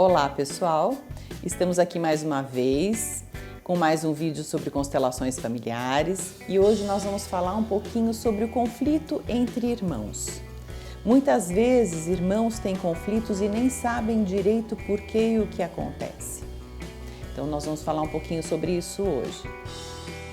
Olá pessoal, estamos aqui mais uma vez com mais um vídeo sobre constelações familiares e hoje nós vamos falar um pouquinho sobre o conflito entre irmãos. Muitas vezes irmãos têm conflitos e nem sabem direito por que e o que acontece. Então nós vamos falar um pouquinho sobre isso hoje.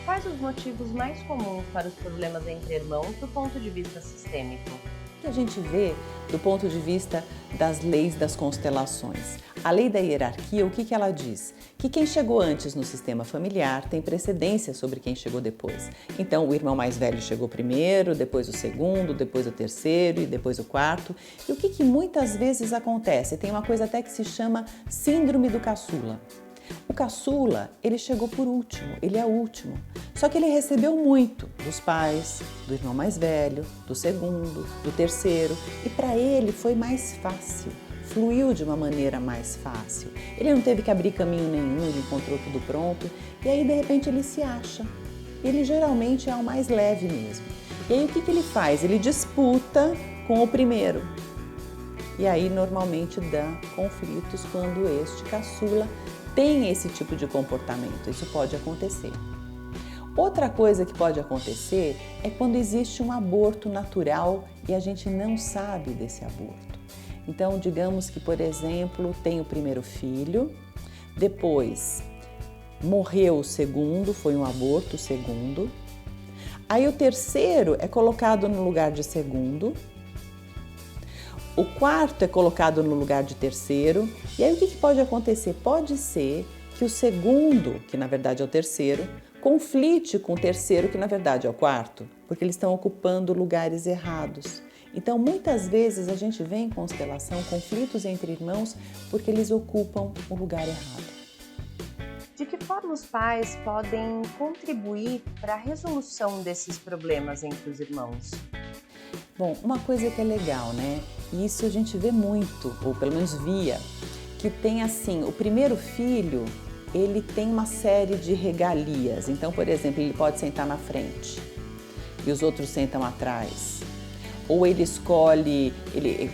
Quais os motivos mais comuns para os problemas entre irmãos do ponto de vista sistêmico? O que a gente vê do ponto de vista das leis das constelações? A lei da hierarquia, o que ela diz? Que quem chegou antes no sistema familiar tem precedência sobre quem chegou depois. Então, o irmão mais velho chegou primeiro, depois o segundo, depois o terceiro e depois o quarto. E o que muitas vezes acontece? Tem uma coisa até que se chama síndrome do caçula. O caçula, ele chegou por último, ele é o último. Só que ele recebeu muito dos pais, do irmão mais velho, do segundo, do terceiro, e para ele foi mais fácil, fluiu de uma maneira mais fácil. Ele não teve que abrir caminho nenhum, ele encontrou tudo pronto, e aí de repente ele se acha. Ele geralmente é o mais leve mesmo. E aí o que ele faz? Ele disputa com o primeiro. E aí normalmente dá conflitos quando este caçula tem esse tipo de comportamento, isso pode acontecer. Outra coisa que pode acontecer é quando existe um aborto natural e a gente não sabe desse aborto. Então, digamos que, por exemplo, tem o primeiro filho, depois morreu o segundo, foi um aborto o segundo, aí o terceiro é colocado no lugar de segundo, o quarto é colocado no lugar de terceiro, e aí o que pode acontecer? Pode ser que o segundo, que na verdade é o terceiro, conflite com o terceiro, que na verdade é o quarto, porque eles estão ocupando lugares errados. Então, muitas vezes a gente vê em constelação conflitos entre irmãos porque eles ocupam o lugar errado. De que forma os pais podem contribuir para a resolução desses problemas entre os irmãos? Bom, uma coisa que é legal, né? E isso a gente vê muito, ou pelo menos via, que tem assim, o primeiro filho, ele tem uma série de regalias. Então, por exemplo, ele pode sentar na frente e os outros sentam atrás. Ou ele escolhe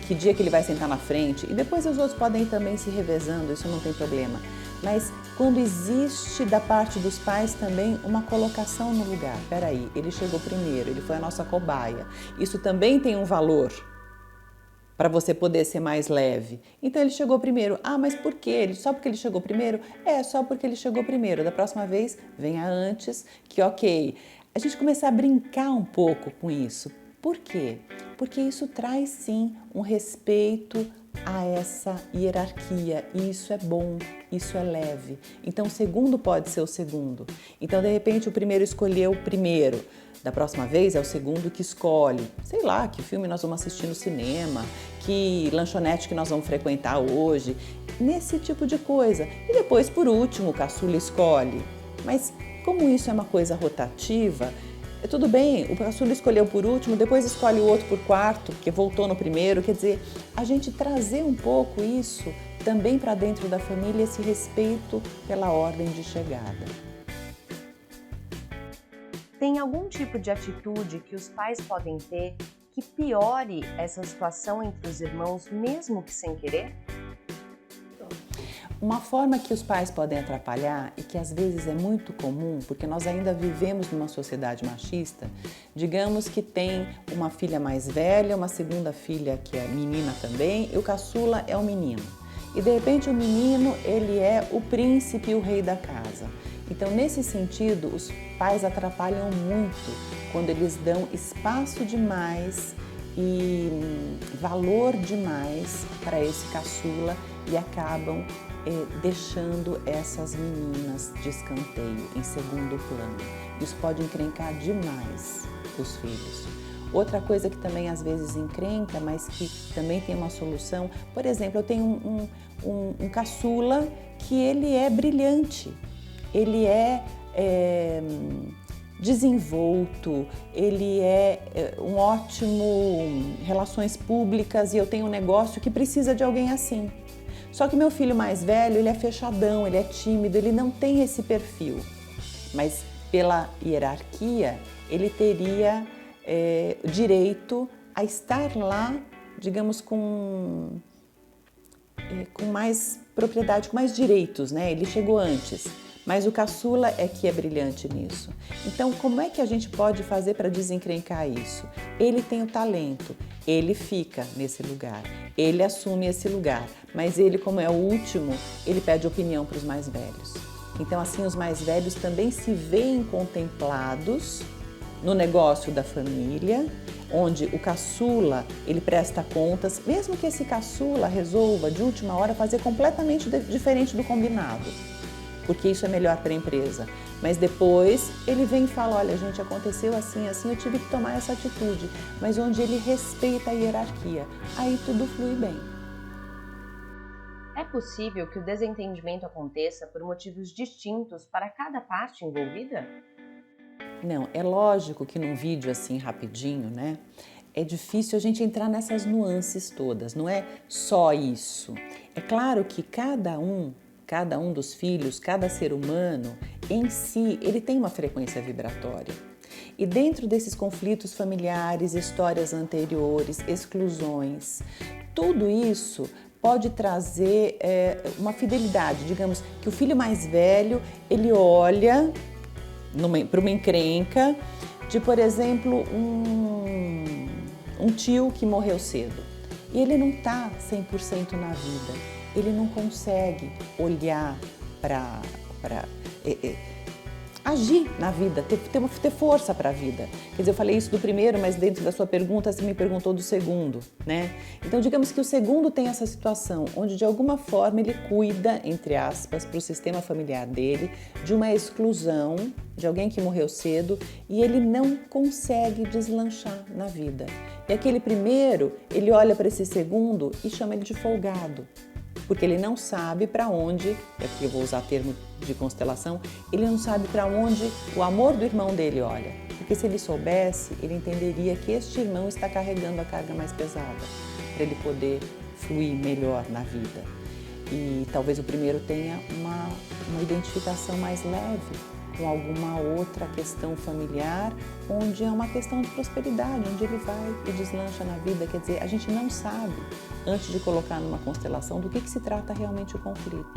que dia que ele vai sentar na frente e depois os outros podem ir também se revezando, isso não tem problema. Mas quando existe da parte dos pais também uma colocação no lugar, peraí, ele chegou primeiro, ele foi a nossa cobaia, isso também tem um valor para você poder ser mais leve. Então ele chegou primeiro, mas por quê? Só porque ele chegou primeiro? É, só porque ele chegou primeiro, da próxima vez venha antes, que ok. A gente começar a brincar um pouco com isso. Por quê? Porque isso traz sim um respeito a essa hierarquia e isso é bom, isso é leve. Então o segundo pode ser o segundo. Então de repente o primeiro escolheu o primeiro. Da próxima vez é o segundo que escolhe, sei lá, que filme nós vamos assistir no cinema, que lanchonete que nós vamos frequentar hoje, nesse tipo de coisa. E depois, por último, o caçula escolhe. Mas como isso é uma coisa rotativa, tudo bem, o caçula escolheu por último, depois escolhe o outro por quarto, porque voltou no primeiro. Quer dizer, a gente trazer um pouco isso também para dentro da família, esse respeito pela ordem de chegada. Tem algum tipo de atitude que os pais podem ter que piore essa situação entre os irmãos, mesmo que sem querer? Uma forma que os pais podem atrapalhar e que às vezes é muito comum, porque nós ainda vivemos numa sociedade machista, digamos que tem uma filha mais velha, uma segunda filha que é menina também, e o caçula é o menino. E de repente o menino, ele é o príncipe, o rei da casa. Então, nesse sentido, os pais atrapalham muito quando eles dão espaço demais e valor demais para esse caçula e acabam deixando essas meninas de escanteio, em segundo plano. Isso pode encrencar demais os filhos. Outra coisa que também às vezes encrenca, mas que também tem uma solução, por exemplo, eu tenho um caçula que ele é brilhante, ele é desenvolto, ele é um ótimo relações públicas e eu tenho um negócio que precisa de alguém assim. Só que meu filho mais velho, ele é fechadão, ele é tímido, ele não tem esse perfil. Mas pela hierarquia, ele teria direito a estar lá, digamos, com com mais propriedade, com mais direitos, né? Ele chegou antes, mas o caçula é que é brilhante nisso. Então, como é que a gente pode fazer para desencrencar isso? Ele tem o talento, ele fica nesse lugar, ele assume esse lugar, mas ele, como é o último, ele pede opinião para os mais velhos. Então, assim, os mais velhos também se veem contemplados no negócio da família, onde o caçula, ele presta contas, mesmo que esse caçula resolva, de última hora, fazer completamente diferente do combinado, porque isso é melhor para a empresa. Mas depois ele vem e fala, olha, gente, aconteceu assim, assim, eu tive que tomar essa atitude, mas onde ele respeita a hierarquia, aí tudo flui bem. É possível que o desentendimento aconteça por motivos distintos para cada parte envolvida? Não, é lógico que num vídeo assim rapidinho, né? É difícil a gente entrar nessas nuances todas, não é só isso. É claro que cada um dos filhos, cada ser humano em si, ele tem uma frequência vibratória. E dentro desses conflitos familiares, histórias anteriores, exclusões, tudo isso pode trazer uma fidelidade. Digamos que o filho mais velho, ele olha para uma encrenca de, por exemplo, um tio que morreu cedo. E ele não está 100% na vida. Ele não consegue olhar para agir na vida, ter força para a vida. Quer dizer, eu falei isso do primeiro, mas dentro da sua pergunta você me perguntou do segundo, né? Então, digamos que o segundo tem essa situação, onde de alguma forma ele cuida, entre aspas, para o sistema familiar dele, de uma exclusão, de alguém que morreu cedo, e ele não consegue deslanchar na vida. E aquele primeiro, ele olha para esse segundo e chama ele de folgado, porque ele não sabe para onde, aqui eu vou usar termo de constelação, ele não sabe para onde o amor do irmão dele olha. Porque se ele soubesse, ele entenderia que este irmão está carregando a carga mais pesada, para ele poder fluir melhor na vida. E talvez o primeiro tenha uma identificação mais leve com alguma outra questão familiar, onde é uma questão de prosperidade, onde ele vai e deslancha na vida. Quer dizer, a gente não sabe, antes de colocar numa constelação, do que se trata realmente o conflito.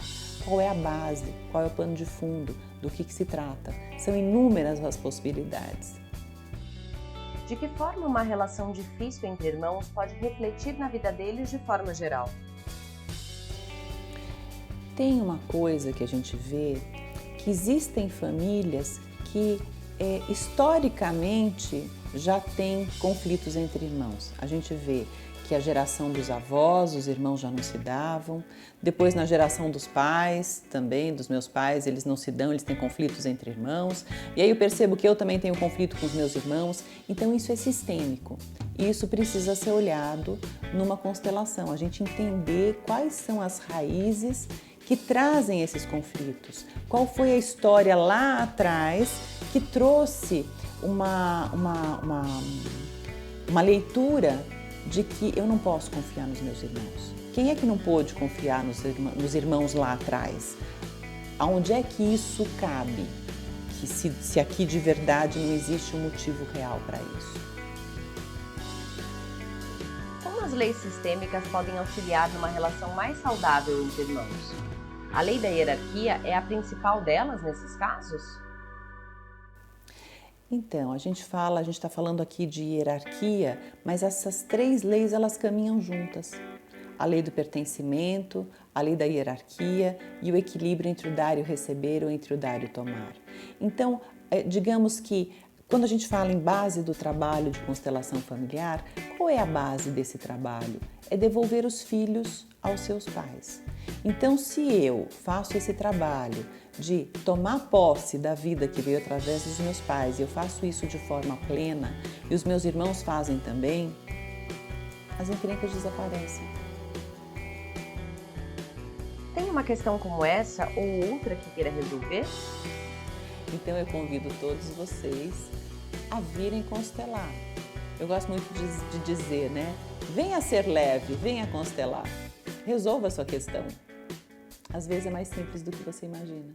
Qual é a base, qual é o pano de fundo, do que se trata. São inúmeras as possibilidades. De que forma uma relação difícil entre irmãos pode refletir na vida deles de forma geral? Tem uma coisa que a gente vê, que existem famílias que historicamente já têm conflitos entre irmãos. A gente vê que a geração dos avós, os irmãos já não se davam. Depois, na geração dos pais, também, dos meus pais, eles não se dão, eles têm conflitos entre irmãos. E aí eu percebo que eu também tenho conflito com os meus irmãos. Então, isso é sistêmico. E isso precisa ser olhado numa constelação. A gente entender quais são as raízes que trazem esses conflitos. Qual foi a história lá atrás que trouxe uma leitura de que eu não posso confiar nos meus irmãos. Quem é que não pôde confiar nos irmãos lá atrás? Aonde é que isso cabe? Que se aqui de verdade não existe um motivo real para isso. Como as leis sistêmicas podem auxiliar numa relação mais saudável entre irmãos? A lei da hierarquia é a principal delas nesses casos? Então, a gente está falando aqui de hierarquia, mas essas três leis, elas caminham juntas. A lei do pertencimento, a lei da hierarquia e o equilíbrio entre o dar e o receber ou entre o dar e o tomar. Então, digamos que quando a gente fala em base do trabalho de constelação familiar, qual é a base desse trabalho? É devolver os filhos aos seus pais. Então, se eu faço esse trabalho de tomar posse da vida que veio através dos meus pais e eu faço isso de forma plena e os meus irmãos fazem também, as encrencas desaparecem. Tem uma questão como essa ou outra que queira resolver? Então eu convido todos vocês a virem constelar. Eu gosto muito de dizer, né? Venha ser leve, venha constelar. Resolva a sua questão. Às vezes é mais simples do que você imagina.